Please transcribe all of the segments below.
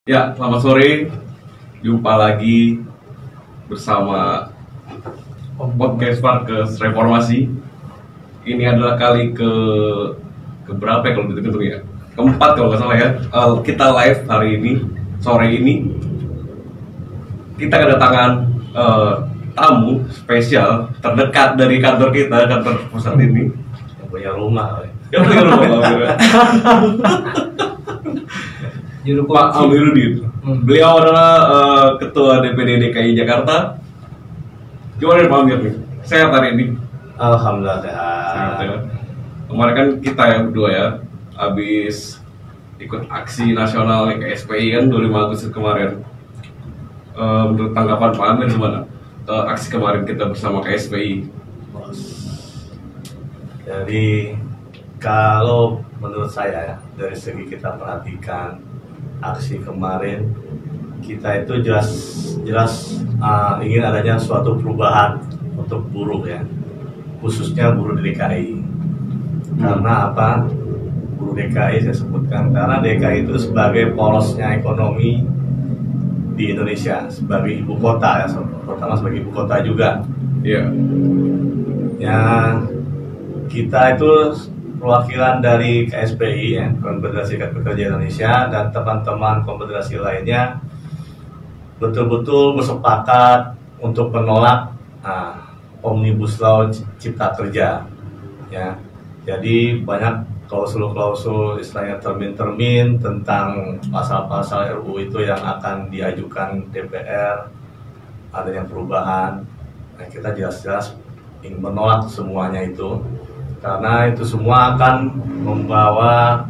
Ya, selamat sore. Jumpa lagi bersama podcast Parkes Reformasi. Ini adalah kali ke berapa ya kalau gitu ya? Keempat kalau nggak salah ya. Kita live hari ini, sore ini. Kita kedatangan tamu spesial terdekat dari kantor kita, kantor pusat ini. Yang punya rumah. Yang punya rumah. Pak Amiruddin. Beliau adalah Ketua DPD DKI Jakarta. Gimana nih Pak Amir nih? Sehat hari ini? Alhamdulillah Sehat ya. sehat. Kemarin kan kita yang berdua ya, habis ikut aksi nasional KSPI kan 25 Agustus kemarin. Menurut tanggapan Pak Amir gimana? Aksi kemarin kita bersama KSPI. Jadi kalau menurut saya ya, dari segi kita perhatikan aksi kemarin, kita itu jelas ingin adanya suatu perubahan untuk buruh ya, khususnya buruh di DKI. Karena apa? Buruh DKI saya sebutkan karena DKI itu sebagai porosnya ekonomi di Indonesia, sebagai ibu kota ya, terutama sebagai ibu kota juga. Iya. Ya, kita itu perwakilan dari KSPI ya, Konfederasi Serikat Pekerja Indonesia, dan teman-teman konfederasi lainnya betul-betul bersepakat untuk menolak Omnibus Law Cipta Kerja ya. Jadi banyak klausul-klausul istilahnya termin-termin tentang pasal-pasal RUU itu yang akan diajukan DPR, adanya perubahan. Nah, kita jelas-jelas ingin menolak semuanya itu karena itu semua akan membawa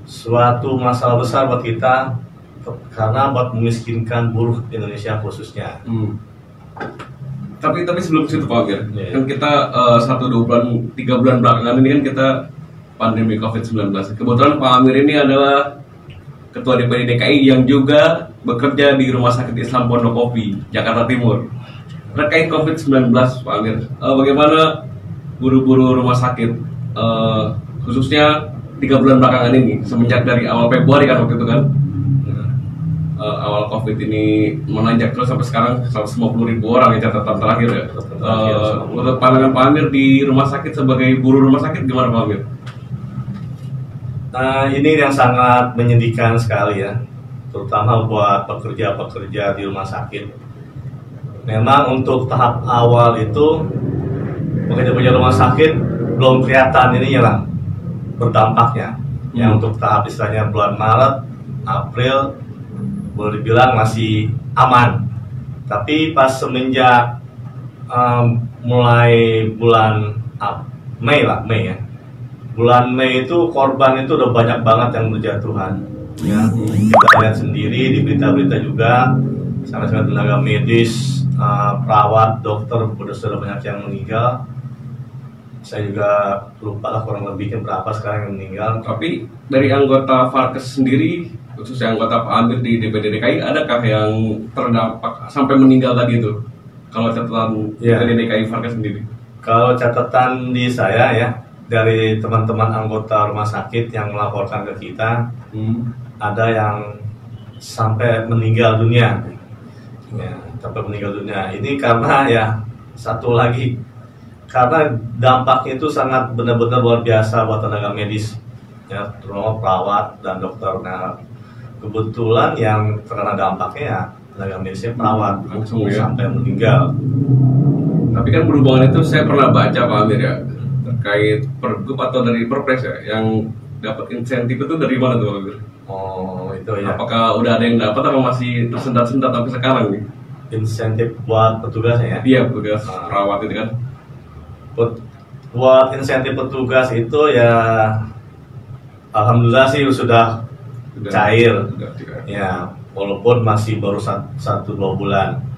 suatu masalah besar buat kita, karena buat memiskinkan buruh Indonesia khususnya. Tapi sebelum situ Pak Amir, Yeah. kan kita 1-2 bulan, 3 bulan belakangan ini kan kita pandemi COVID-19. Kebetulan Pak Amir ini adalah Ketua DPD DKI yang juga bekerja di Rumah Sakit Islam Pondokopi, Jakarta Timur. Terkait COVID-19 Pak Amir, bagaimana buru-buru rumah sakit, khususnya 3 bulan belakangan ini, semenjak dari awal Februari kan waktu itu kan, awal COVID ini menanjak terus sampai sekarang 150.000 orang ya catatan terakhir ya. Menurut pandangan Pak Amir di rumah sakit sebagai buruh rumah sakit gimana Pak Amir? Nah, ini yang sangat menyedihkan sekali ya, terutama buat pekerja-pekerja di rumah sakit. Memang untuk tahap awal itu pekerja-pekerja rumah sakit belum kelihatan ininya lah berdampaknya. Yang untuk tahap istilahnya bulan Maret, April boleh dibilang masih aman. Tapi pas semenjak mulai bulan Mei ya. Bulan Mei itu korban itu udah banyak banget yang berjatuhan. Ya, kita lihat sendiri di berita-berita juga sangat-sangat tenaga medis, perawat, dokter sudah banyak yang meninggal. Saya juga lupa lah kurang lebihnya berapa sekarang yang meninggal. Tapi dari anggota Farkes sendiri, khususnya anggota Pak Amir di DPD DKI, adakah yang terdampak sampai meninggal tadi itu? Kalau catatan DPD DKI Farkes sendiri? Kalau catatan di saya ya, dari teman-teman anggota rumah sakit yang melaporkan ke kita, ada yang sampai meninggal dunia. Ya, sampai meninggal dunia. Ini karena ya satu lagi, karena dampaknya itu sangat benar-benar luar biasa buat tenaga medis ya, terutama perawat dan dokter. Nah, kebetulan yang terkena dampaknya ya tenaga medisnya perawat langsung ya, sampai meninggal. Tapi kan berhubungan itu saya pernah baca Pak Amir ya, terkait pergub atau dari perpres ya, yang dapat insentif itu dari mana tuh Pak Amir? Oh, itu ya. Apakah udah ada yang dapat atau masih tersendat-sendat sampai sekarang nih? Insentif buat petugasnya ya? Iya, petugas perawat itu kan. Buat insentif petugas itu ya alhamdulillah sih sudah cair. Ya, walaupun masih baru 1-2 bulan.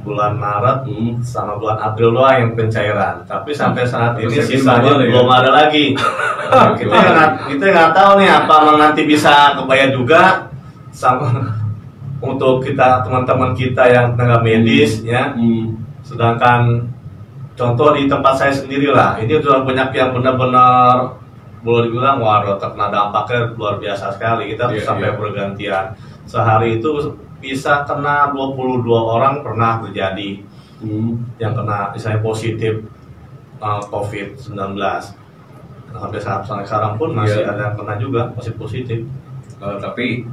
Bulan Maret sama bulan April doang yang pencairan. Tapi sampai saat ini sisanya belum ada lagi. Kita nggak tahu nih apa nanti bisa kebayar juga sama untuk kita teman-teman kita yang tenaga medis ya. Sedangkan contoh di tempat saya sendiri lah, ini sudah banyak yang benar-benar boleh dibilang waduh terkena dampaknya luar biasa sekali. Kita sampai bergantian sehari itu bisa kena 22 orang pernah terjadi yang kena misalnya positif COVID-19. Sampai saat sekarang pun masih ada yang kena juga, masih positif. Tapi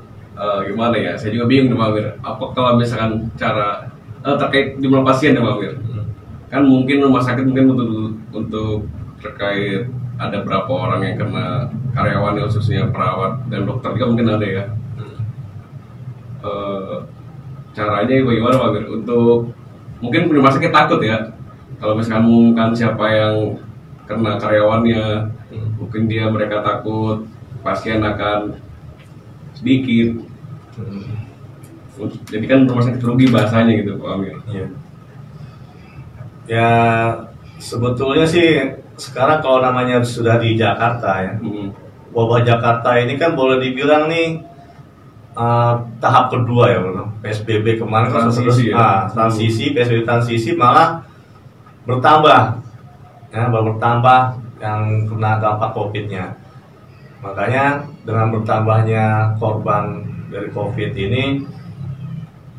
gimana ya? Saya juga bingung nih Pak Amir. Apa kalau misalkan cara terkait jumlah pasien ya Pak Amir? Kan mungkin rumah sakit mungkin untuk terkait ada berapa orang yang kena karyawan khususnya perawat dan dokter juga mungkin ada ya. Caranya bagaimana Pak Amir? Untuk mungkin rumah sakit takut ya kalau misalkan mengumumkan siapa yang kena karyawannya, mungkin mereka takut pasien akan sedikit. Jadi kan rumah sakit rugi bahasanya gitu Pak Amir. Ya sebetulnya sih sekarang kalau namanya sudah di Jakarta ya, wabah Jakarta ini kan boleh dibilang nih tahap kedua ya, PSBB kemarin transisi PSBB transisi malah bertambah ya, bertambah yang kena dampak COVID-nya. Makanya dengan bertambahnya korban dari COVID ini,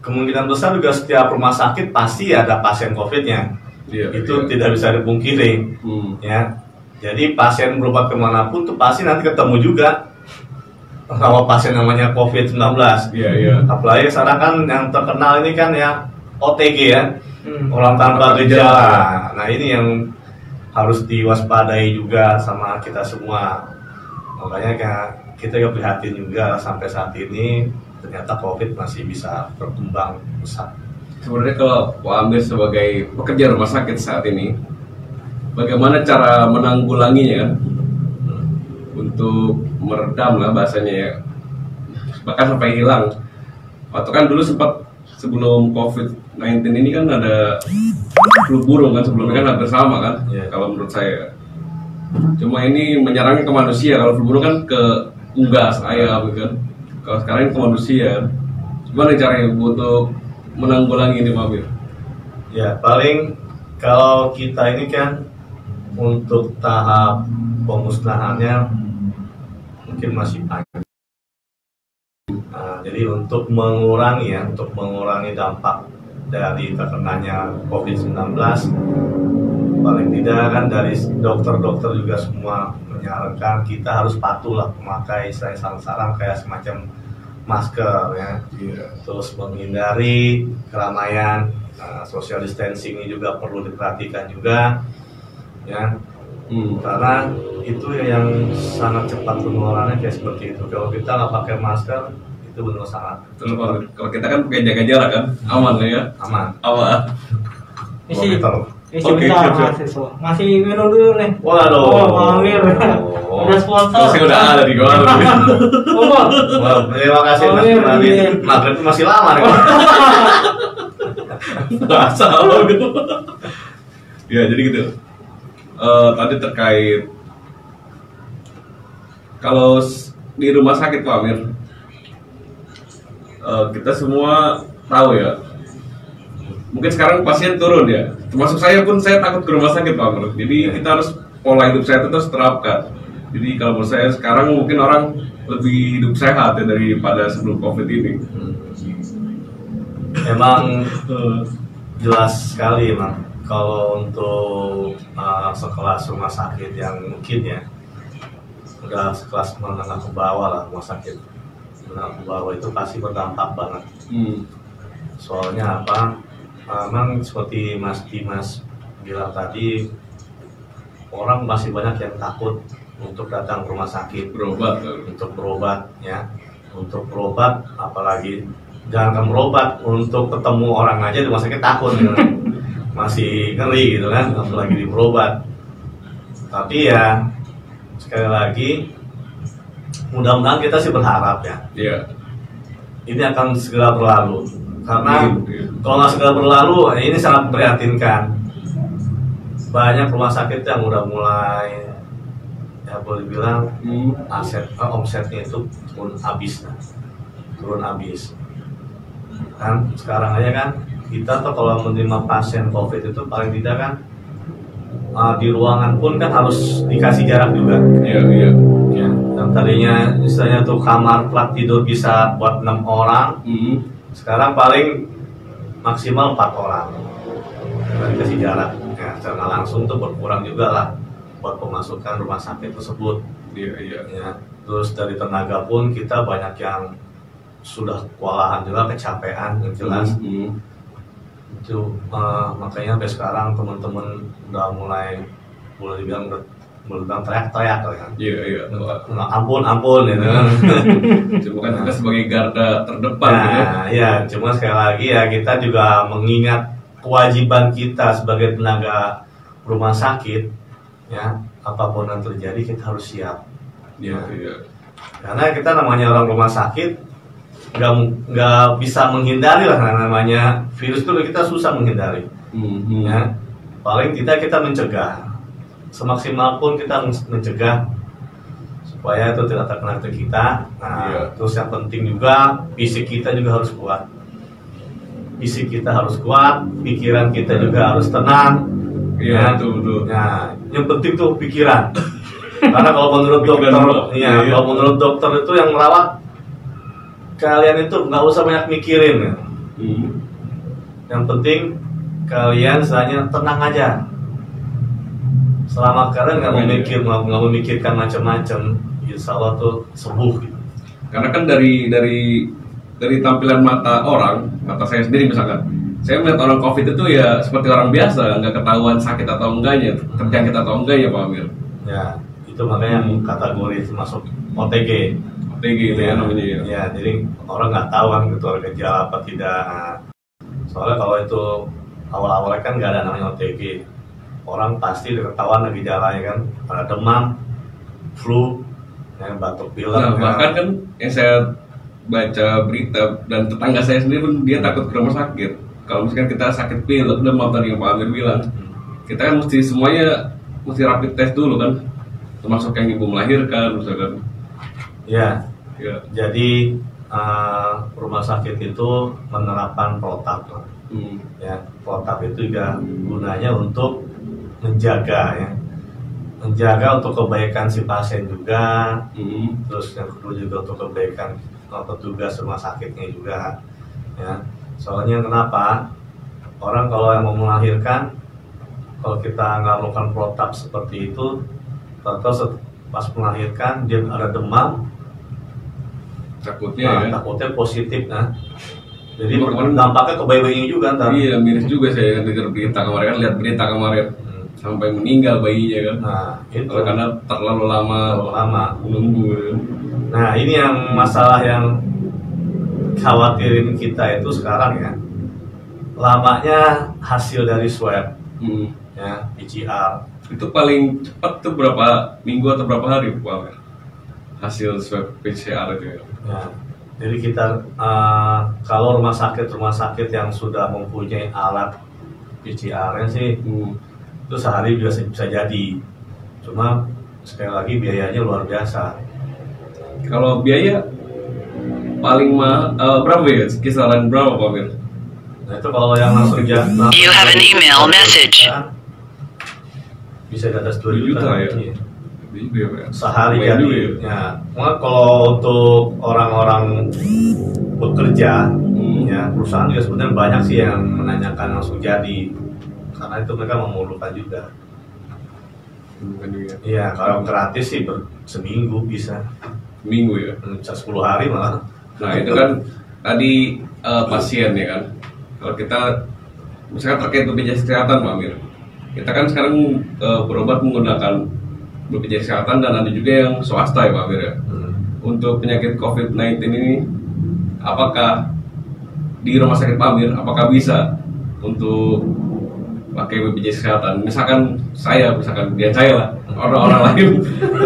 kemungkinan besar juga setiap rumah sakit pasti ada pasien COVID-nya. Itu tidak bisa dipungkiri. Ya. Jadi pasien berobat kemanapun tuh pasti nanti ketemu juga sama pasien namanya COVID-19. Apalagi sekarang kan yang terkenal ini kan ya OTG ya, orang tanpa gejala. Nah ini yang harus diwaspadai juga sama kita semua. Makanya kita juga prihatin juga sampai saat ini ternyata COVID masih bisa berkembang besar. Sebenarnya kalau Pak Amir sebagai pekerja rumah sakit saat ini, bagaimana cara menanggulanginya untuk meredam lah bahasanya ya, bahkan sampai hilang. Waktu kan dulu sempat sebelum COVID-19 ini kan ada flu burung kan, sebelumnya kan hampir sama kan, kalau menurut saya. Cuma ini menyerangnya ke manusia, kalau flu burung kan ke unggas ayam kan, kalau sekarang ini ke manusia. Gimana caranya untuk menanggulangi ini Pak Amir? Ya paling kalau kita ini kan untuk tahap pemusnahannya mungkin masih panjang. Jadi untuk mengurangi dampak dari terkenanya COVID-19, paling tidak kan dari dokter-dokter juga semua menyarankan kita harus patuhlah memakai sarang-sarang kayak semacam masker ya, terus menghindari keramaian, social distancing ini juga perlu diperhatikan juga ya. Karena itu yang sangat cepat penularannya kayak seperti itu. Kalau kita nggak pakai masker itu benar sangat. Kalau kita kan pakai jaga jarak kan, aman ya? Aman. Isi bentar mahasiswa. Masih minum dulu nih. Waduh. Pak Amir. Udah sponsor. Masih udah ada di gua. Terima kasih Mas Madi. Maghrib masih lama nih. Salah gitu. Ya jadi gitu. Tadi terkait kalau di rumah sakit Pak Amir, kita semua tahu ya, mungkin sekarang pasien turun ya, termasuk saya pun, saya takut ke rumah sakit Pak Amir. Jadi kita harus pola hidup sehat itu harus terapkan. Jadi kalau menurut saya sekarang mungkin orang lebih hidup sehat ya daripada sebelum COVID ini. Emang jelas sekali emang. Kalau untuk sekelas rumah sakit yang mungkin ya udah sekelas menengah ke bawah lah, rumah sakit menengah ke bawah itu pasti berdampak banget. Soalnya apa? Memang seperti Mas Dimas bilang tadi, orang masih banyak yang takut untuk datang ke rumah sakit untuk berobat ya, untuk berobat, apalagi jangan berobat, untuk ketemu orang aja di rumah sakit takut gitu. Masih ngeri gitu kan, apalagi di berobat. Tapi ya sekali lagi mudah-mudahan kita sih berharap ya, ini akan segera berlalu. Karena kalau nggak segera berlalu, ini sangat memprihatinkan. Banyak rumah sakit yang udah mulai ya boleh bilang omsetnya itu turun habis. Kan sekarang aja kan kita tuh kalau menerima pasien COVID itu paling tidak kan di ruangan pun kan harus dikasih jarak juga. Iya, iya. Ya, yang tadinya misalnya tuh kamar plat tidur bisa buat 6 orang, sekarang paling maksimal 4 orang. Dan dikasih jarak. Ya, secara langsung tuh berkurang juga lah buat pemasukan rumah sakit tersebut. Iya, iya. Ya, terus dari tenaga pun kita banyak yang sudah kewalahan juga, kecapean yang jelas. Itu makanya sampai sekarang teman-teman udah mulai dibilang teriak-teriak kan. Iya, iya. Ampun gitu kan. Cuma kan kita sebagai garda terdepan gitu. Iya, cuma sekali lagi ya kita juga mengingat kewajiban kita sebagai tenaga rumah sakit, ya apapun yang terjadi kita harus siap. Iya, iya. Karena kita namanya orang rumah sakit nggak bisa menghindari lah, namanya virus itu kita susah menghindari. Ya, paling kita mencegah semaksimal pun kita mencegah supaya itu tidak terkena ke kita. Nah, terus yang penting juga fisik kita juga harus kuat. Fisik kita harus kuat, pikiran kita juga harus tenang. Iya, betul. Nah, yang penting tuh pikiran. Karena kalau menurut dokter, kalau menurut dokter itu yang merawat kalian itu nggak usah banyak mikirin. Ya. Yang penting kalian hanya tenang aja. Selama kalian nggak memikirkan macam-macam, insya Allah tuh sembuh. Gitu. Karena kan dari tampilan mata saya sendiri misalkan, saya melihat orang COVID itu ya seperti orang biasa, nggak ketahuan sakit atau enggaknya, terjangkit atau enggaknya, Pak Amir. Ya, itu makanya kategori termasuk OTG. OTG itu ya namanya ya. Ya, jadi orang nggak tahu kan itu ada gejala apa tidak. Soalnya kalau itu awal-awalnya kan nggak ada namanya OTG. Orang pasti ketahuan ada gejalanya kan, ada demam, flu, batuk pilek. Nah, bahkan kan yang saya baca berita dan tetangga saya sendiri pun dia takut ke rumah sakit. Kalau misalkan kita sakit pilek, demam tadi yang Pak Amir bilang, kita kan mesti rapid test dulu kan, termasuk yang ibu melahirkan misalkan. Ya. Jadi rumah sakit itu menerapkan protap. Ya, protap itu juga gunanya untuk menjaga untuk kebaikan si pasien juga, terus yang kedua juga untuk kebaikan petugas rumah sakitnya juga. Ya, soalnya kenapa orang kalau yang mau melahirkan, kalau kita nggak melakukan protap seperti itu, atau pas melahirkan dia ada demam, takutnya positif, jadi dampaknya ke bayinya juga ntar. Iya, miris juga saya dengar berita kemarin, lihat berita kemarin sampai meninggal bayinya kan. Nah, itu karena terlalu lama menunggu. Nah, ini yang masalah yang khawatirin kita itu sekarang ya, lamanya hasil dari swab, ya PCR. Itu paling cepat tuh berapa minggu atau berapa hari Pak Amir? Hasil swab PCR itu ya. Jadi kita kalau rumah sakit yang sudah mempunyai alat PCR-nya sih, itu sehari bisa jadi. Cuma sekali lagi biayanya luar biasa. Kalau biaya paling berapa ya? Kisaran berapa Pak Amir? Nah itu kalau yang langsung You have an email message. Bisa di atas 2 juta ya. Sehari jadi. Ya, kalau untuk orang-orang bekerja, ya perusahaan juga sebenarnya banyak sih yang menanyakan langsung jadi, karena itu mereka memerlukan juga. Iya, kalau gratis sih seminggu bisa. Seminggu ya? Bisa 10 hari malah. Nah itu kan tadi pasien ya kan. Kalau kita misalkan terkait BPJS Kesehatan Pak Amir, kita kan sekarang berobat menggunakan BPJS Kesehatan dan ada juga yang swasta ya Pak Amir ya. Untuk penyakit COVID-19 ini, apakah di rumah sakit Pak Amir, apakah bisa untuk pakai BPJS Kesehatan? Misalkan dia saya lah, orang-orang lain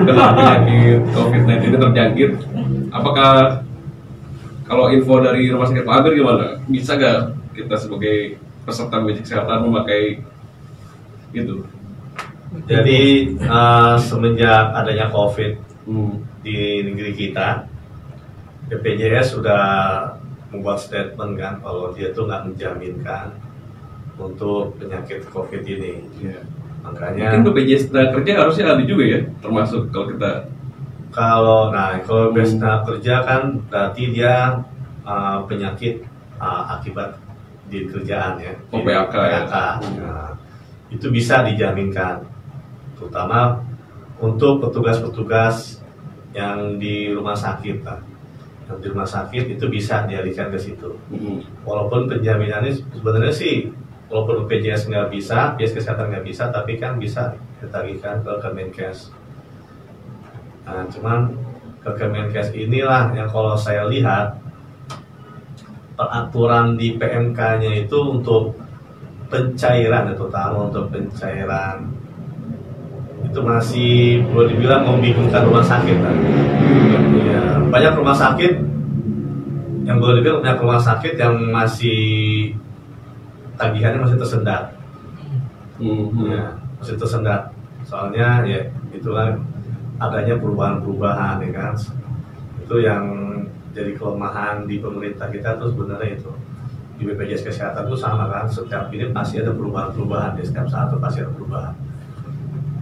kena penyakit COVID-19 ini terjangkit, apakah kalau info dari rumah sakit Pak Amir gimana? Bisa gak kita sebagai peserta BPJS Kesehatan memakai itu? Jadi semenjak adanya COVID di negeri kita, BPJS sudah membuat statement kan kalau dia tuh nggak menjaminkan untuk penyakit COVID ini. Makanya mungkin BPJS tenaga kerja harusnya ada juga ya, termasuk kalau kita kalau BPJS tenaga kerja kan berarti dia penyakit akibat di kerjaan ya. Oh, PHK ya. Nah, itu bisa dijaminkan, terutama untuk petugas-petugas yang di rumah sakit. Yang di rumah sakit itu bisa dialihkan ke situ. Walaupun penjaminannya sebenarnya sih, walaupun BPJS nggak bisa, BPJS kesehatan nggak bisa, tapi kan bisa ditagihkan ke Kemenkes. Nah, cuman ke Kemenkes inilah yang kalau saya lihat peraturan di PMK-nya itu untuk pencairan, terutama untuk pencairan itu masih boleh dibilang membingungkan rumah sakit kan? Ya, banyak rumah sakit yang boleh dibilang banyak rumah sakit yang masih tagihannya masih tersendat. Ya, masih tersendat. Soalnya ya itulah adanya perubahan-perubahan ya kan. Itu yang jadi kelemahan di pemerintah kita tuh sebenarnya itu. Di BPJS kesehatan tuh sama kan, setiap ini pasti ada perubahan-perubahan, di setiap saat tuh pasti ada perubahan.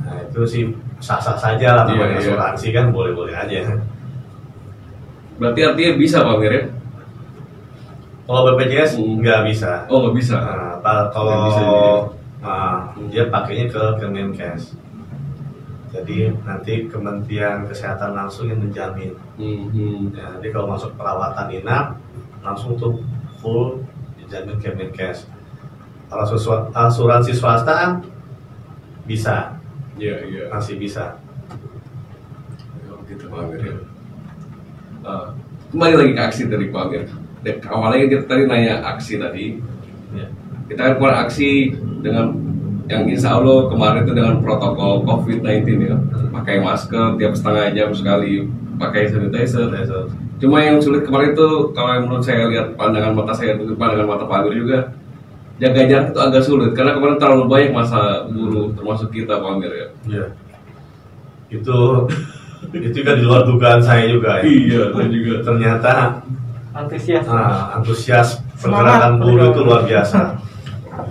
Nah itu sih sah-sah saja lah, namanya asuransi kan boleh-boleh aja. Berarti artinya bisa Pak Amir ya? Kalau BPJS nggak bisa. Oh nggak bisa. Kalau bisa dia pakainya ke Kemenkes. Jadi nanti Kementerian Kesehatan langsung yang menjamin. Ya, jadi kalau masuk perawatan inap langsung tuh full dijamin Kemenkes. Kalau asuransi swasta bisa. Iya. Masih bisa. Gitu Pak Amir ya. Kembali lagi ke aksi tadi Pak Amir. Dan awalnya kita tadi nanya aksi tadi. Ya. Kita kan keluar aksi dengan yang insya Allah kemarin itu dengan protokol COVID-19 ya, pakai masker tiap setengah jam sekali, pakai sanitizer. Cuma yang sulit kemarin itu kalau yang menurut saya lihat pandangan mata saya, pandangan mata Pak Amir juga, jaga jarak itu agak sulit karena kemarin terlalu banyak masa buruh termasuk kita Pak Amir ya. Iya. Itu juga di luar dugaan saya juga ya. Iya, saya juga. Ternyata antusias pergerakan buruh itu luar biasa.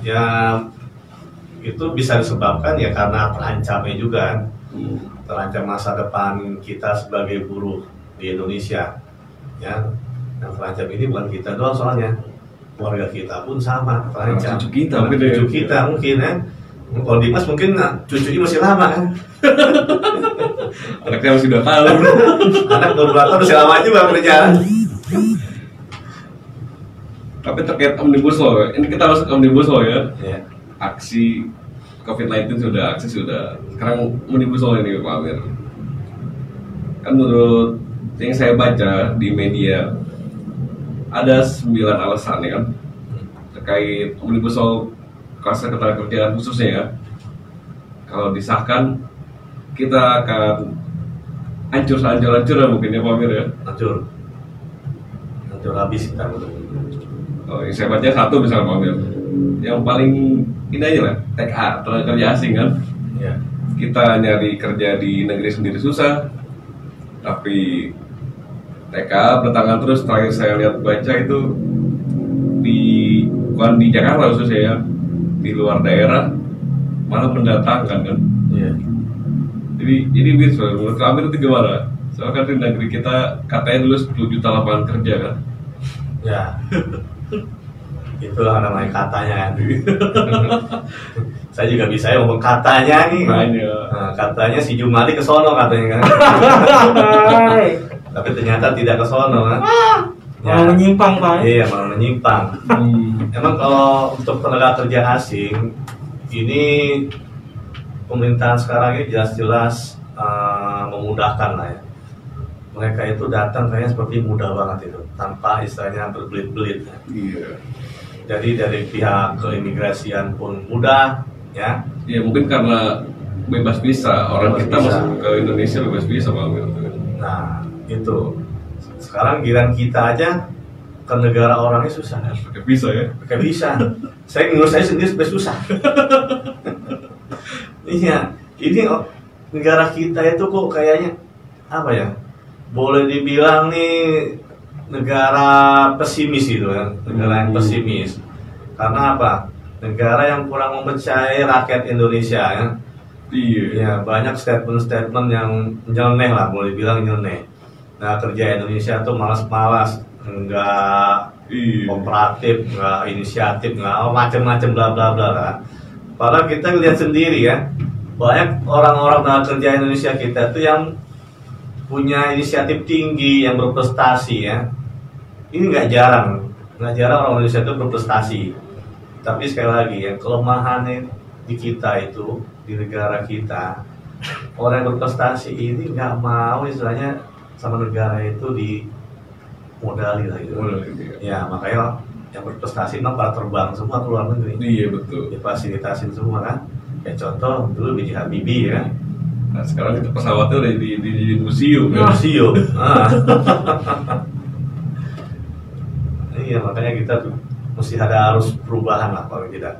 Ya itu bisa disebabkan ya karena terancamnya juga kan. Terancam masa depan kita sebagai buruh di Indonesia ya. Yang terancam ini bukan kita doang soalnya, keluarga kita pun sama terancam. Cucu kita mungkin ya. Kalau Dimas mungkin cucunya masih lama kan. Anaknya masih 2 tahun. Anak 2 tahun masih lama juga berjalan. Tapi terkait Omnibus Law, ini kita masuk Omnibus Law ya. Iya. Aksi COVID-19 sudah, sekarang Omnibus Law ini Pak Amir. Kan menurut yang saya baca di media ada 9 alasan ya kan terkait Omnibus Law kluster ketenagakerjaan khususnya ya. Kalau disahkan kita akan hancur mungkin ya Pak Amir ya. Hancur habis kita. Oh, yang saya baca satu misalnya Pak Amir, yang paling ini aja lah, TK, tenaga kerja asing kan. Ya. Kita nyari kerja di negeri sendiri susah, tapi TK bertangan terus. Terakhir saya lihat baca itu bukan di Jakarta khususnya ya, di luar daerah malah mendatangkan kan. Iya. Jadi bisa menurut kami itu gimana? Soalnya kan di negeri kita katanya dulu 10 juta lapangan kerja kan. Ya. Itulah namanya katanya kan. Saya juga bisa ya ngomong katanya nih. Nah, katanya si Jumali ke sono katanya kan. Tapi ternyata tidak ke sono kan. Malah menyimpang Pak. Iya, malah menyimpang. Emang kalau untuk tenaga kerja asing ini pemerintahan sekarang ini jelas-jelas memudahkan lah ya. Mereka itu datang kayaknya seperti mudah banget itu, tanpa istilahnya berbelit-belit. Iya. Jadi dari pihak keimigrasian pun mudah, ya. Ya mungkin karena bebas visa, orang Bebas kita visa. masuk ke Indonesia bebas visa Pak Amir. Nah itu, sekarang giliran kita aja ke negara orangnya susah. Pakai visa ya. Pakai visa, saya ngurus saya sendiri sudah susah. Iya, ini negara kita itu kok kayaknya apa ya? Boleh dibilang nih negara pesimis gitu kan, negara yang pesimis. Karena apa? Negara yang kurang mempercayai rakyat Indonesia kan. Iya. Ya, banyak statement-statement yang nyeleneh lah, boleh bilang nyeleneh. Nah, kerja Indonesia tuh malas-malas, enggak Iya. kooperatif, enggak inisiatif, enggak macam-macam bla bla bla lah. Padahal kita lihat sendiri ya, banyak orang-orang tenaga kerja Indonesia kita tuh yang punya inisiatif tinggi, yang berprestasi ya. Ini nggak jarang orang Indonesia itu berprestasi. Tapi sekali lagi yang kelemahannya di kita itu, di negara kita, orang yang berprestasi ini nggak mau istilahnya sama negara itu dimodali lah gitu. Ya makanya yang berprestasi memang pada terbang semua ke luar negeri. Iya betul. Difasilitasin semua kan. Kayak contoh dulu B.J. Habibie ya. Nah sekarang itu pesawatnya udah di museum ya. Museum. Iya makanya kita tuh mesti harus perubahan lah kalau tidak.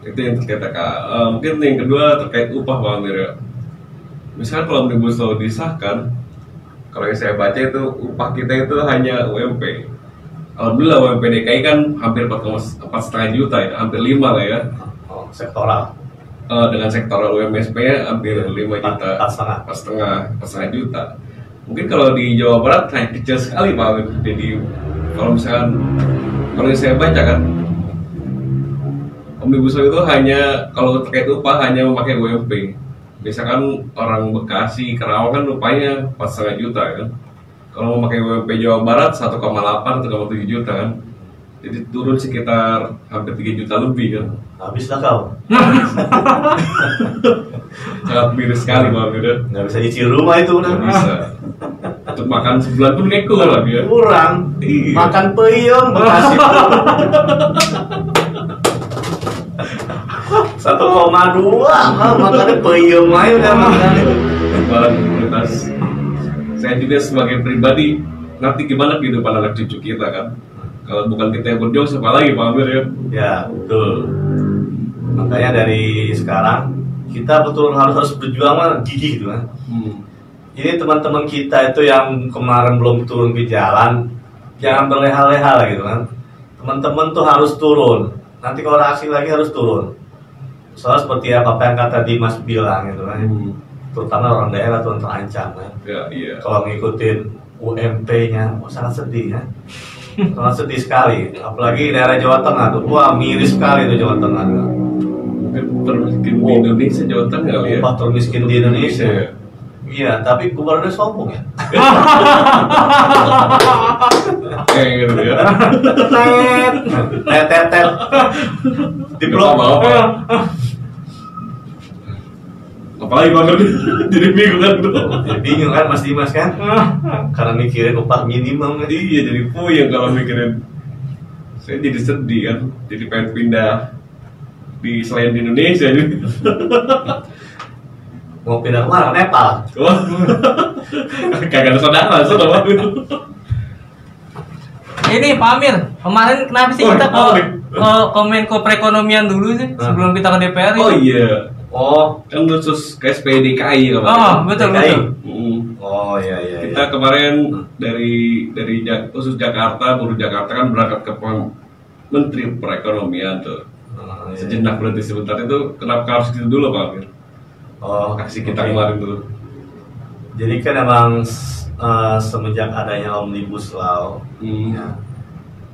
Itu yang terkait mungkin yang kedua terkait upah Pak Amir ya. Misalkan kalau Omnibus Law disahkan, kalau yang saya baca itu upah kita itu hanya UMP. Alhamdulillah UMP DKI kan hampir 4,5 juta ya, hampir 5 lah ya. Oh, sektoral. Dengan sektoral UMSP-nya hampir 5 juta, 4,5 juta. Mungkin kalau di Jawa Barat hanya kecil sekali Pak Amir. Jadi kalau misalkan kalau yang saya baca kan Omnibus Law itu hanya kalau terkait upah hanya memakai UMP. Misalkan orang Bekasi, Karawang kan upahnya 4,5 juta kan. Kalau memakai UMP Jawa Barat 1,8 atau 1,7 juta kan. Jadi turun sekitar hampir 3 juta lebih kan. Habislah kau. Sangat miris sekali Pak Amir. Nggak bisa cicil rumah itu udah. Nggak bisa. Untuk makan sebulan pun neko lah ya. Kurang. Iya. Makan peyem Bekasi. 1,2 makannya peyem aja udah makan. Barang komunitas. Saya juga sebagai pribadi nanti gimana kehidupan anak cucu kita kan. Kalau bukan kita yang berjuang siapa lagi Pak Amir ya? Ya betul. Makanya dari sekarang kita betul harus berjuang lah, gigih gitu kan. Ini teman-teman kita itu yang kemarin belum turun ke jalan, jangan berleha-leha lah gitu kan. Teman-teman tuh harus turun. Nanti kalau ada aksi lagi harus turun. Soalnya seperti apa yang kata Dimas bilang gitu kan. Terutama orang daerah tuh terancam kan. Ya iya. Kalau ngikutin UMP-nya, sangat sedih ya. Sangat sedih sekali. Apalagi daerah Jawa Tengah tuh, wah miris sekali tuh Jawa Tengah. Mungkin termiskin di Indonesia Jawa Tengah kali ya. Upah termiskin di Indonesia. Iya. Iya, tapi gubernurnya sombong ya. Kayak gitu ya. Tet. Di blok. Apa? Apalagi banget jadi bingung kan tuh. Jadi bingung kan Mas Dimas kan? Karena mikirin upah minimum kan. Iya jadi puyeng kalau mikirin. Saya jadi sedih kan. Jadi pengen pindah di selain di Indonesia jadi. Mau pindah kemana? Nepal. Wah. Kagak ada saudara Ini Pak Amir, kemarin kenapa sih Oh, kita apa nih? ke Menko Perekonomian dulu sih sebelum kita ke DPR? Oh iya. Oh, Kan khusus ke SPDKI Oh, kemarin. betul DKI. betul. Oh iya. Kita kemarin dari khusus Jakarta, buruh Jakarta kan berangkat ke Menteri Perekonomian tuh. Oh, iya. Sejenak berhenti sebentar itu kenapa harus gitu dulu Pak Amir? Oh, Aksi kita oke. kemarin dulu. Jadi kan emang semenjak adanya Omnibus Law, ya,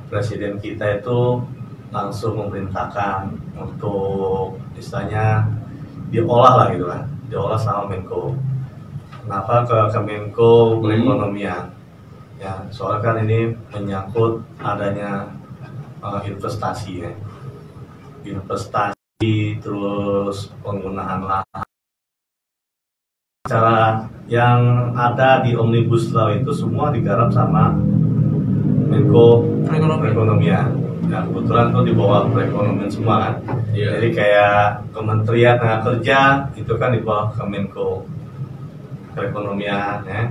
Presiden kita itu langsung memerintahkan untuk istilahnya diolah lah gitu kan, diolah sama Menko. Kenapa ke Menko Perekonomian? Ya, soalnya kan ini menyangkut adanya investasi ya, investasi terus penggunaan lahan. Cara yang ada di Omnibus Law itu semua digarap sama Menko Perekonomian. Ya, kebetulan tuh di bawah perekonomian semua kan. Iya. Jadi kayak Kementerian Tenaga Kerja itu kan di bawah Kemenko Perekonomian ya.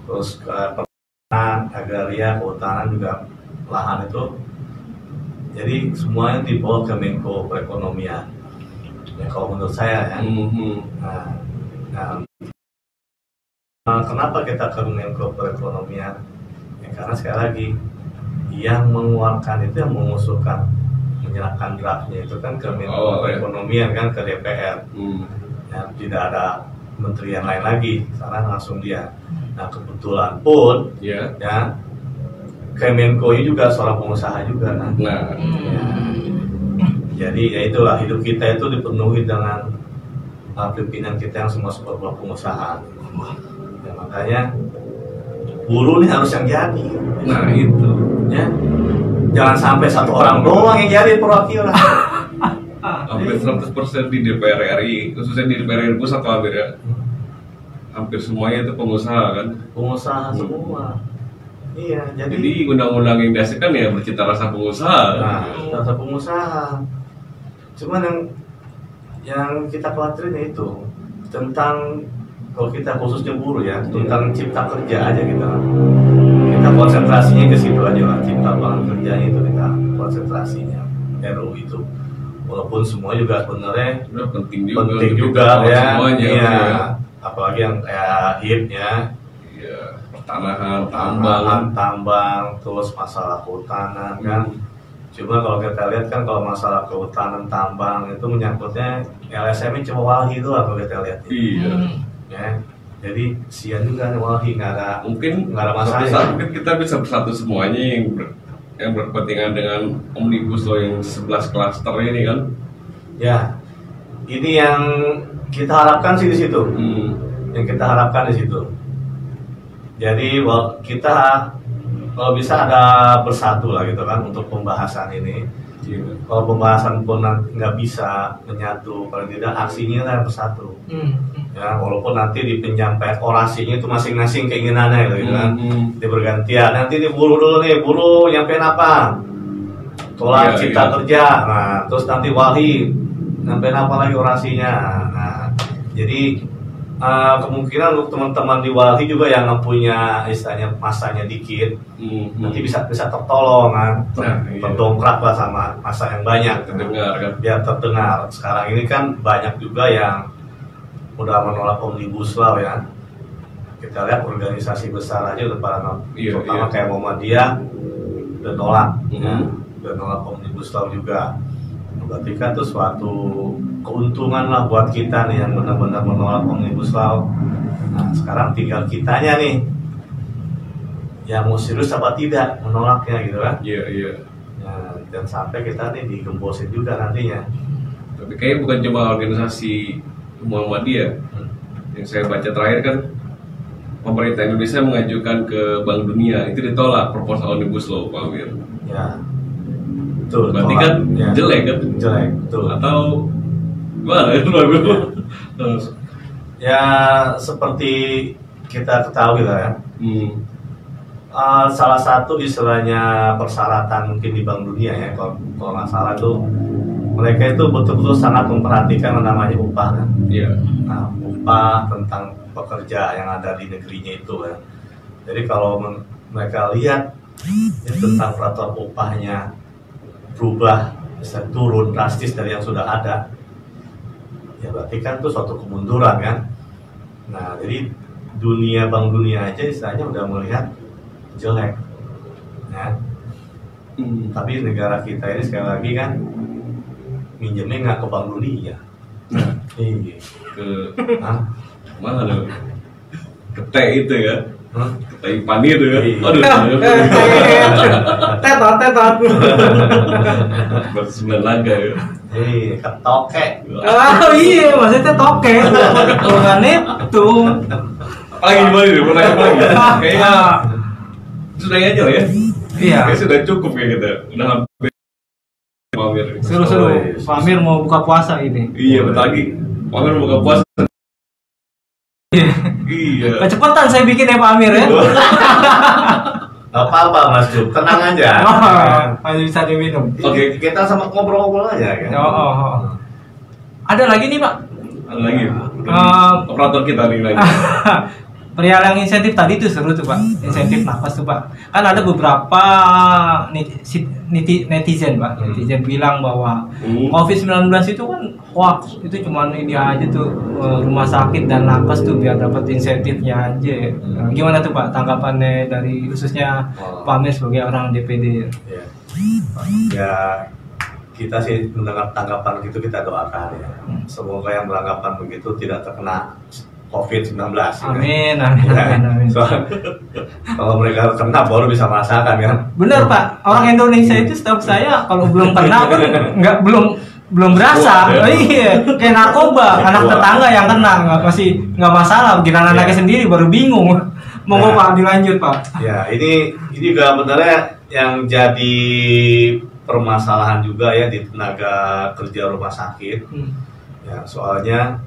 Terus pertanian, agraria, kehutanan juga lahan itu. Jadi semuanya di bawah Kemenko Perekonomian. Ya kalau menurut saya ya. Kenapa kita ke Menko Perekonomian? Ya, karena sekali lagi yang mengeluarkan itu yang mengusulkan menyerahkan draftnya itu kan ke Menko Perekonomian kan ke DPR. ya, tidak ada menteri yang lain lagi, sekarang langsung dia. Nah kebetulan pun Ya. ya Kemenko ini juga seorang pengusaha juga kan. Nah, Ya. Jadi ya itulah hidup kita itu dipenuhi dengan pimpinan kita yang semua sebuah pengusaha. Ya, makanya buruh nih harus yang jadi. nah itu. Ya. Jangan sampai satu orang doang yang jadi perwakilan. Hampir 100% di DPR RI, khususnya di DPR RI pusat Pak Amir ya. Hampir semuanya itu pengusaha kan. Pengusaha semua. Iya, Jadi undang-undang yang dihasilkan ya bercita rasa pengusaha. nah, data pengusaha. Cuman yang kita khawatirin ya itu tentang kalau kita khususnya buruh ya, tentang cipta kerja aja gitu. Kita konsentrasinya ke situ aja lah, cipta lapangan kerjanya itu kita konsentrasinya RUU itu. Walaupun semua juga sebenarnya Udah penting juga. penting untuk juga kita ya. Semuanya. Iya. Ya. Apalagi yang kayak HIP ya, Iya, pertanahan, tambang. tambang, terus masalah kehutanan kan. Cuma kalau kita lihat kan kalau masalah kehutanan tambang itu menyangkutnya LSM ini cuma walhi doang kalau kita lihat Iya. ya. Jadi sian juga nih walhi nggak ada Mungkin nggak ada suatu masalah. saat mungkin kita bisa bersatu semuanya yang berkepentingan dengan omnibus law yang 11 klaster ini kan. Ya, ini yang kita harapkan sih di situ. Yang kita harapkan di situ. Jadi kita kalau bisa ada bersatu lah gitu kan untuk pembahasan ini. Iya. Kalau pembahasan pun nggak bisa menyatu, paling tidak aksinya lah bersatu. Ya, walaupun nanti di penyampaian orasinya itu masing-masing keinginannya gitu kan. Dia bergantian. Nanti ini buruh dulu nih, buruh nyampein apa? Tolak Iya, cipta iya. kerja. Nah, terus nanti walhi nyampein apa lagi orasinya. Nah, jadi kemungkinan untuk teman-teman di walhi juga yang punya istilahnya masanya dikit, nanti bisa tertolong kan, Nah, iya. terdongkrak lah sama masa yang banyak. Terdengar kan. Biar terdengar. Sekarang ini kan banyak juga yang udah menolak omnibus law ya. Kita lihat organisasi besar aja udah pada Iya, terutama iya. kayak Muhammadiyah udah nolak, ya. Mhm. Udah nolak omnibus law juga. Berarti kan itu suatu keuntungan lah buat kita nih yang benar-benar menolak omnibus law. Nah sekarang tinggal kitanya nih yang mau serius apa tidak menolaknya gitu kan. Iya, iya. Nah, dan sampai kita nih digembosin juga nantinya. Tapi kayaknya bukan cuma organisasi Muhammadiyah. Yang saya baca terakhir kan pemerintah Indonesia mengajukan ke Bank Dunia itu ditolak proposal omnibus law Pak Amir. Ya, betul. Berarti tolak. kan Ya. jelek kan? Jelek, betul. Atau gimana ya? Ya seperti kita ketahui lah ya. Salah satu istilahnya persyaratan mungkin di Bank Dunia ya, kalau nggak salah tuh mereka itu betul-betul sangat memperhatikan yang namanya upah kan. Iya. Nah, upah tentang pekerja yang ada di negerinya itu kan. Jadi kalau mereka lihat ya, tentang peraturan upahnya berubah, bisa turun drastis dari yang sudah ada, ya berarti kan itu suatu kemunduran kan. Nah, jadi Bank Dunia aja istilahnya udah melihat jelek, ya. Tapi negara kita ini sekali lagi kan minjemnya nggak ke Bank Dunia. Iya. Ke Hah? mana loh? Ke T itu ya. Hah? Ke Taipan itu ya. Iya. Aduh. Tetot. Bersembilan laga ya. Ketoke. Oh iya, maksudnya toke. Bukan itu. Apalagi gimana nih? Mau nanya apa lagi? Kayaknya sudah aja lah ya. Iya. Kayaknya sudah cukup ya kita. Udah hampir. Pak Amir. Seru-seru. Pak Amir mau buka puasa ini. Iya, bentar lagi. Pak Amir buka puasa. Iya. Kecepatan saya bikin ya Pak Amir ya. Gak apa-apa Mas Jum, tenang aja. Masih bisa diminum. Oke. Kita sama ngobrol-ngobrol aja kan. Oh. Ada lagi nih Pak. Ada lagi. Operator kita nih lagi. Perihal yang insentif tadi tuh seru tuh Pak. Insentif nafas tuh Pak. Kan ada beberapa netizen Pak. Netizen bilang bahwa COVID-19 itu kan hoax. Itu cuman ini aja tuh rumah sakit dan nafas tuh biar dapat insentifnya aja. Nah, gimana tuh Pak tanggapannya dari khususnya Pak Amir sebagai orang DPD? Ya, kita sih mendengar tanggapan gitu kita doakan ya. Semoga yang beranggapan begitu tidak terkena COVID-19. Amin, Ya. amin, amin, amin. Kalau mereka kena baru bisa merasakan kan. Bener Pak, orang Indonesia itu setahu saya kalau belum kena kan belum berasa. Wah, Oh, iya, kayak narkoba, anak Wah. tetangga yang kena nggak masalah, giliran anaknya sendiri baru bingung. Monggo Nah. Pak, dilanjut Pak. Ya, ini juga sebenarnya yang jadi permasalahan juga ya di tenaga kerja rumah sakit. Ya, soalnya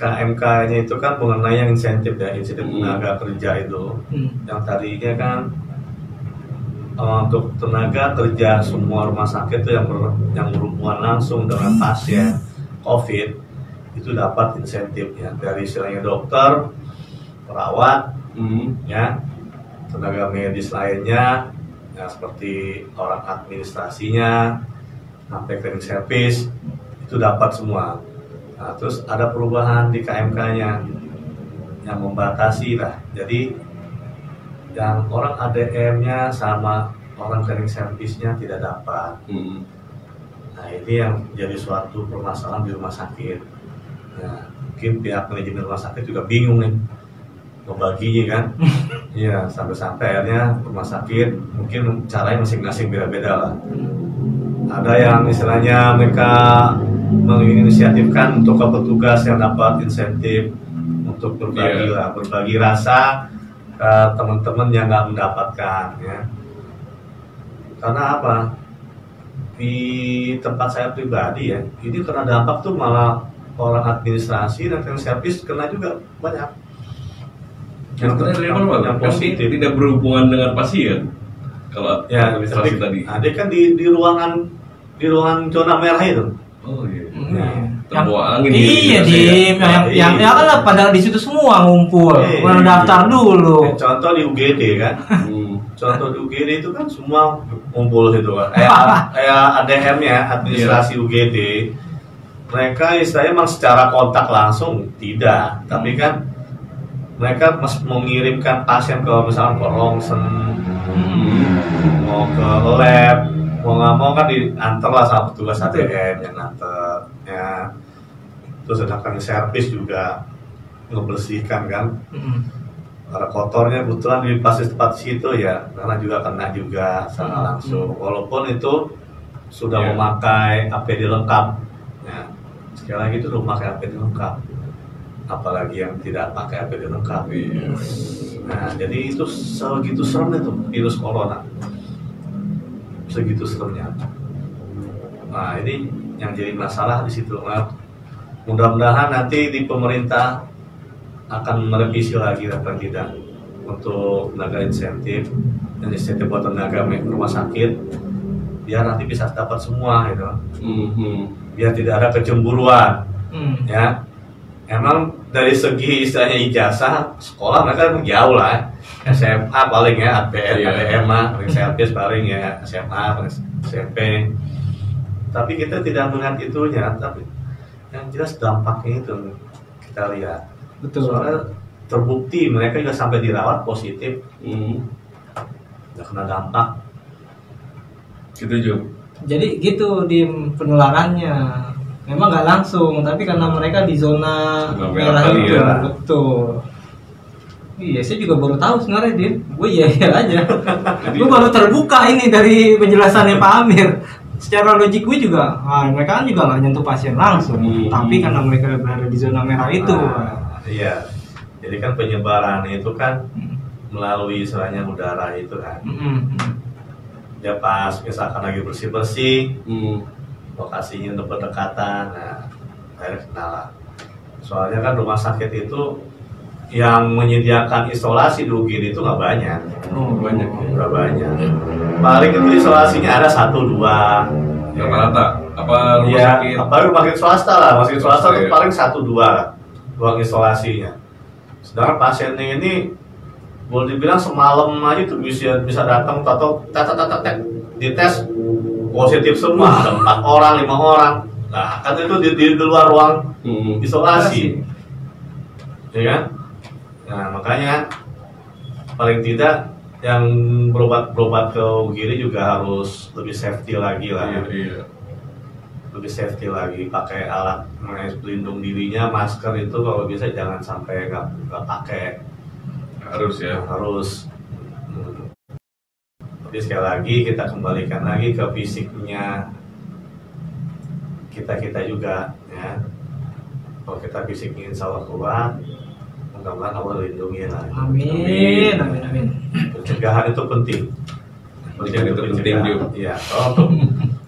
KMK-nya itu kan mengenai yang insentif tenaga kerja itu. Yang tadinya kan untuk tenaga kerja semua rumah sakit itu yang berhubungan langsung dengan pasien COVID itu dapat insentif ya dari istilahnya dokter, perawat, ya tenaga medis lainnya, ya seperti orang administrasinya, sampai cleaning service itu dapat semua. Nah, terus ada perubahan di KMK-nya yang membatasi lah. Jadi yang orang ADM-nya sama orang cleaning service-nya tidak dapat. Nah, ini yang jadi suatu permasalahan di rumah sakit. Nah, mungkin pihak manajemen rumah sakit juga bingung nih membaginya kan. Iya, sampai-sampai akhirnya rumah sakit mungkin caranya masing-masing beda-beda lah. Ada yang istilahnya mereka menginisiatifkan untuk petugas yang dapat insentif untuk berbagi lah, berbagi rasa ke teman-teman yang nggak mendapatkan ya. Karena apa? Di tempat saya pribadi ya, ini kena dampak tuh malah orang administrasi dan service kena juga banyak. Yang positif tidak berhubungan dengan pasien. Kalau Ya, administrasi tadi. ada kan di ruangan zona merah itu. Oh iya. Ya. Terbawa angin. Iya, yang kan lah pada di situ semua ngumpul. Iya. Udah daftar dulu. Contoh di UGD kan. Contoh di UGD itu kan semua ngumpul situ kan. Kayak ADM ya, administrasi UGD. Mereka istilahnya memang secara kontak langsung tidak, tapi kan mereka mengirimkan pasien ke misalkan ke rongsen, mau ke lab, mau nggak mau kan diantar lah sama petugas ADM yang nganter ya. Terus sedangkan servis juga ngebersihkan kan. Karena kotornya kebetulan di pasien tempat situ ya, karena juga kena juga secara langsung. Walaupun itu sudah memakai APD lengkap, ya. Sekali lagi itu udah memakai APD lengkap, apalagi yang tidak pakai APD lengkap. Nah, jadi itu segitu serem itu virus corona, segitu seremnya. Nah, ini yang jadi masalah di situ. Nah, mudah-mudahan nanti di pemerintah akan merevisi lagi apa tidak untuk tenaga insentif dan insentif buat tenaga rumah sakit biar nanti bisa dapat semua gitu, biar tidak ada kecemburuan. Ya, emang dari segi istilahnya ijazah sekolah mereka jauh lah, SMA paling ya, ADM, paling service paling ya, SMA, paling SMP. Tapi kita tidak melihat itunya, tapi yang jelas dampaknya itu kita lihat. Betul. Soalnya terbukti mereka juga sampai dirawat positif, nggak kena dampak. Gitu juga. Jadi gitu di penularannya. Memang nggak langsung, tapi karena mereka di zona merah kali itu, ya. betul. Iya, saya juga baru tahu sebenarnya Din. Gue iya aja. Gue baru terbuka ini dari penjelasannya Pak Amir. Secara logik gue juga, mereka kan juga nggak nyentuh pasien langsung, tapi karena mereka berada di zona merah itu. Iya, jadi kan penyebaran itu kan melalui istilahnya udara itu kan. Ya pas misalkan lagi bersih-bersih, lokasinya untuk berdekatan, nah akhirnya kena lah. Soalnya kan rumah sakit itu yang menyediakan isolasi di UGD itu nggak banyak. Banyak. Nggak banyak. Paling itu isolasinya ada 1-2. Rata-rata apa rumah Iya, sakit? apalagi rumah sakit swasta lah, rumah sakit swasta itu Iya. paling 1-2 ruang isolasinya. Sedangkan pasiennya ini boleh dibilang semalam aja tuh bisa datang atau dites positif semua, ada 4 orang, 5 orang. Nah, kan itu di luar ruang isolasi, ya kan? Nah, makanya paling tidak yang berobat ke UGD juga harus lebih safety lagi lah. Iya. lebih safety lagi, pakai alat pelindung dirinya, masker itu kalau bisa jangan sampai nggak pakai. Harus ya. Harus. Tapi sekali lagi kita kembalikan lagi ke fisiknya kita juga ya. Kalau kita fisiknya insya Allah kuat, mudah-mudahan Allah lindungi lah. Amin, amin, amin. Pencegahan itu penting. Pencegahan itu penting juga. Iya. Kalau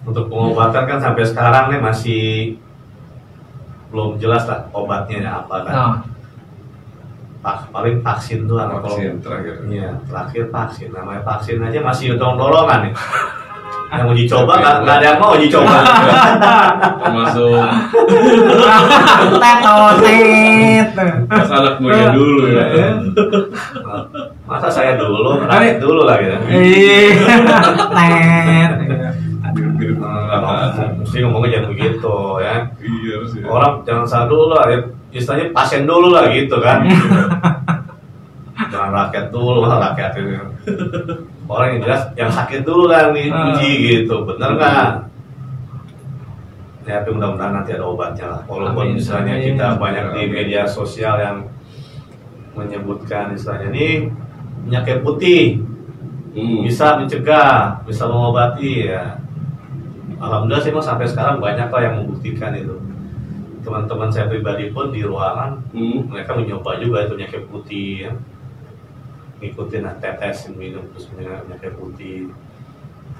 untuk pengobatan kan sampai sekarang nih masih belum jelas lah obatnya apa kan. Nah, Paling vaksin doang. Vaksin terakhir. Iya, terakhir vaksin. Namanya vaksin aja masih dorong-dorongan nih. Yang uji coba nggak ada yang mau uji coba. Termasuk tet. pas anak muda dulu ya. Masa saya dulu, rakyat dulu lah gitu. Tet. Mirip-mirip Mesti ngomongnya jangan begitu ya. Iya harus ya. Orang jangan salah dulu lah, ya. Istilahnya pasien dulu lah gitu kan. Jangan rakyat dulu, masa rakyat ini. Orang yang jelas yang sakit dulu lah nih uji gitu, bener nggak? Ya, tapi mudah-mudahan nanti ada obatnya lah. Walaupun Amin, misalnya amin. kita banyak di Amin. media sosial yang menyebutkan misalnya ini penyakit putih bisa mencegah, bisa mengobati ya. Alhamdulillah sih mas sampai sekarang banyak lah yang membuktikan itu. Teman-teman saya pribadi pun di ruangan mereka mencoba juga itu penyakit putih ya. Ngikutin tetes minum terus penyakit putih.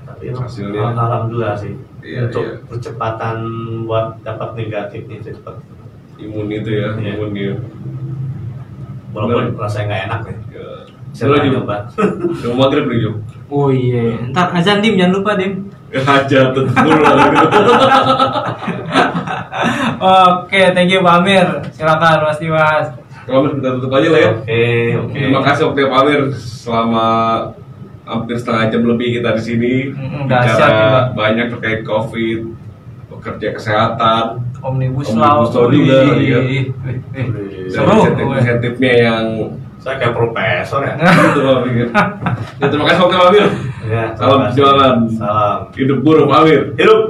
Tapi Hasilnya? alhamdulillah sih Iya, untuk iya. percepatan buat dapat negatifnya cepat. Imun itu ya, Iya. imunnya. Walaupun rasanya nggak enak nih. Ya. Saya Boleh pernah juga. nyoba. Udah maghrib nih Jum. Oh iya, ntar azan Dim, jangan lupa Dim. Aja tentu lah. Oke, thank you Pak Amir. Silakan Mas Dimas. Kalau kita tutup aja lah ya. Oke. Terima kasih waktu Pak Amir selama hampir setengah jam lebih kita di sini Dahsyat, bicara ya. banyak terkait COVID, pekerja kesehatan, Omnibus Omnibus Law Law juga, Wih. iya. Wih. dan Seru. insentif-insentifnya yang Saya kayak profesor ya. itu Pak Amir. Ya, terima kasih waktu Pak Amir. Ya, Salam terima kasih. perjuangan. Salam. Hidup buruh Pak Amir. Hidup.